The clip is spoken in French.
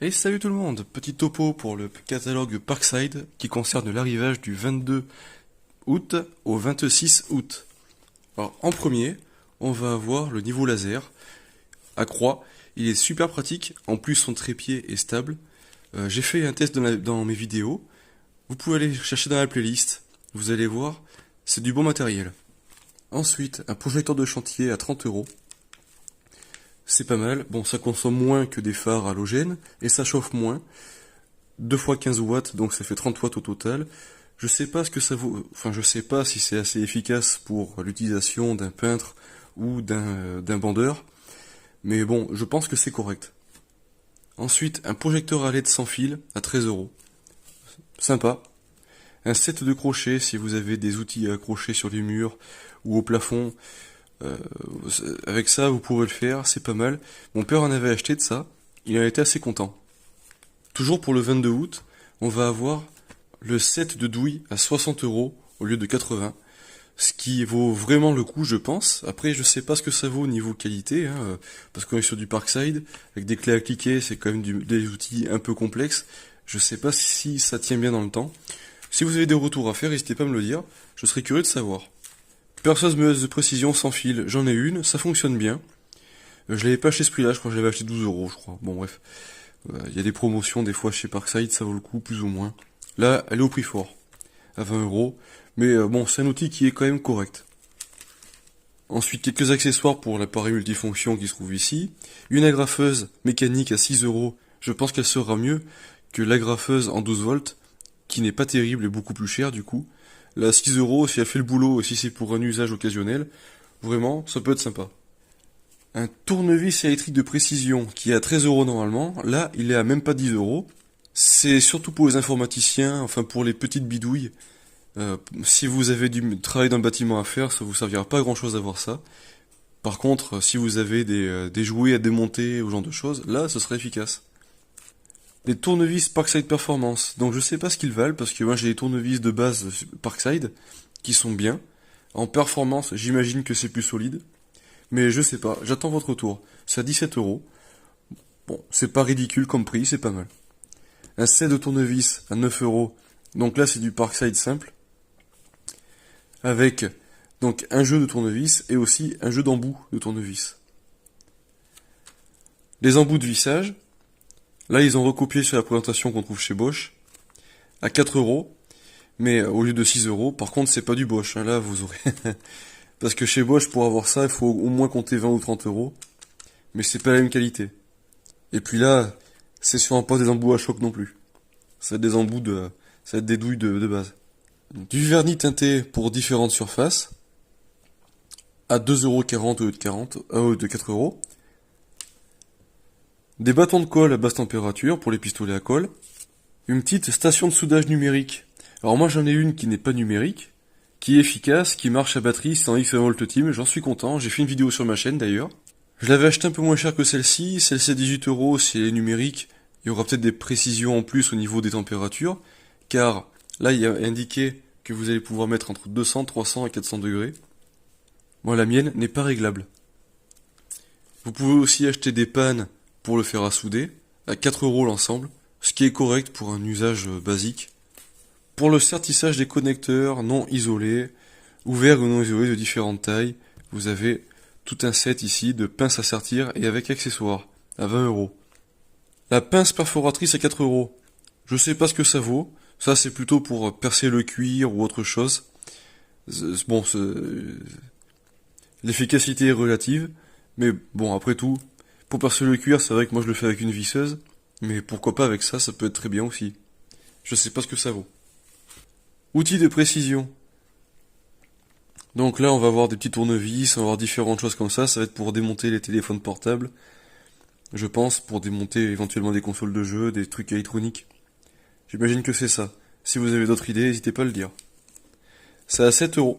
Et salut tout le monde, petit topo pour le catalogue Parkside qui concerne l'arrivage du 22 août au 26 août. Alors en premier, on va avoir le niveau laser à croix. Il est super pratique, en plus son trépied est stable. J'ai fait un test dans mes vidéos. Vous pouvez aller chercher dans la playlist, vous allez voir, c'est du bon matériel. Ensuite, un projecteur de chantier à 30 €. C'est pas mal. Bon, ça consomme moins que des phares halogènes et ça chauffe moins. 2 fois 15 watts, donc ça fait 30 watts au total. Je sais pas ce que ça vaut, enfin je sais pas si c'est assez efficace pour l'utilisation d'un peintre ou d'un bandeur, mais bon, je pense que c'est correct. Ensuite, un projecteur à LED sans fil à 13 €. Sympa. Un set de crochets si vous avez des outils à accrocher sur les murs ou au plafond. Euh, Avec ça, vous pouvez le faire, c'est pas mal. Mon père en avait acheté de ça, il en était assez content. Toujours pour le 22 août, on va avoir le set de douilles à 60 € au lieu de 80, ce qui vaut vraiment le coup, je pense. Après, je sais pas ce que ça vaut au niveau qualité, hein, parce qu'on est sur du Parkside, avec des clés à cliquer, c'est quand même des outils un peu complexes. Je sais pas si ça tient bien dans le temps. Si vous avez des retours à faire, n'hésitez pas à me le dire, je serais curieux de savoir. Perceuse meuleuse de précision sans fil, j'en ai une, ça fonctionne bien. Je l'avais pas acheté ce prix-là, je crois que je l'avais acheté 12 € je crois. Bon bref, il y a des promotions des fois chez Parkside, ça vaut le coup plus ou moins. Là, elle est au prix fort, à 20 €, mais bon, c'est un outil qui est quand même correct. Ensuite, quelques accessoires pour l'appareil multifonction qui se trouve ici. Une agrafeuse mécanique à 6 €, je pense qu'elle sera mieux que l'agrafeuse en 12 volts, qui n'est pas terrible et beaucoup plus chère du coup. Là, 6 €, si elle fait le boulot, si c'est pour un usage occasionnel, vraiment, ça peut être sympa. Un tournevis électrique de précision qui est à 13 € normalement, là, il est à même pas 10 €. C'est surtout pour les informaticiens, enfin pour les petites bidouilles. Si vous avez du travail dans le bâtiment à faire, ça vous servira pas à grand chose d'avoir ça. Par contre, si vous avez des jouets à démonter ou ce genre de choses, là, ce serait efficace. Des tournevis Parkside Performance. Donc je sais pas ce qu'ils valent, parce que moi j'ai des tournevis de base Parkside, qui sont bien. En performance, j'imagine que c'est plus solide. Mais je sais pas, j'attends votre retour. C'est à 17 €. Bon, c'est pas ridicule comme prix, c'est pas mal. Un set de tournevis à 9 €. Donc là c'est du Parkside simple. Avec donc un jeu de tournevis et aussi un jeu d'embouts de tournevis. Les embouts de vissage. Là, ils ont recopié sur la présentation qu'on trouve chez Bosch, à 4 €, mais au lieu de 6 €. Par contre, c'est pas du Bosch, hein, là, vous aurez... Parce que chez Bosch, pour avoir ça, il faut au moins compter 20 ou 30 €, mais c'est pas la même qualité. Et puis là, c'est sûrement pas des embouts à choc non plus. C'est des embouts de... Ça va être des douilles de base. Du vernis teinté pour différentes surfaces, à 2,40 € au lieu de 4 €. Des bâtons de colle à basse température pour les pistolets à colle. Une petite station de soudage numérique. Alors moi j'en ai une qui n'est pas numérique, qui est efficace, qui marche à batterie, c'est en X-Volt Team, j'en suis content, j'ai fait une vidéo sur ma chaîne d'ailleurs. Je l'avais acheté un peu moins cher que celle-ci est 18 €, si elle est numérique, il y aura peut-être des précisions en plus au niveau des températures, car là il y a indiqué que vous allez pouvoir mettre entre 200, 300 et 400 degrés. Moi la mienne n'est pas réglable. Vous pouvez aussi acheter des pannes pour le fer à souder, à 4 € l'ensemble, ce qui est correct pour un usage basique. Pour le sertissage des connecteurs non isolés, ouverts ou non isolés de différentes tailles, vous avez tout un set ici de pinces à sertir et avec accessoires, à 20 €. La pince perforatrice à 4 €. Je sais pas ce que ça vaut, ça c'est plutôt pour percer le cuir ou autre chose. Bon, l'efficacité est relative, mais bon, après tout, pour percer le cuir, c'est vrai que moi je le fais avec une visseuse, mais pourquoi pas avec ça, ça peut être très bien aussi. Je sais pas ce que ça vaut. Outils de précision. Donc là, on va avoir des petits tournevis, on va avoir différentes choses comme ça va être pour démonter les téléphones portables. Je pense, pour démonter éventuellement des consoles de jeux, des trucs électroniques. J'imagine que c'est ça. Si vous avez d'autres idées, n'hésitez pas à le dire. C'est à 7 €.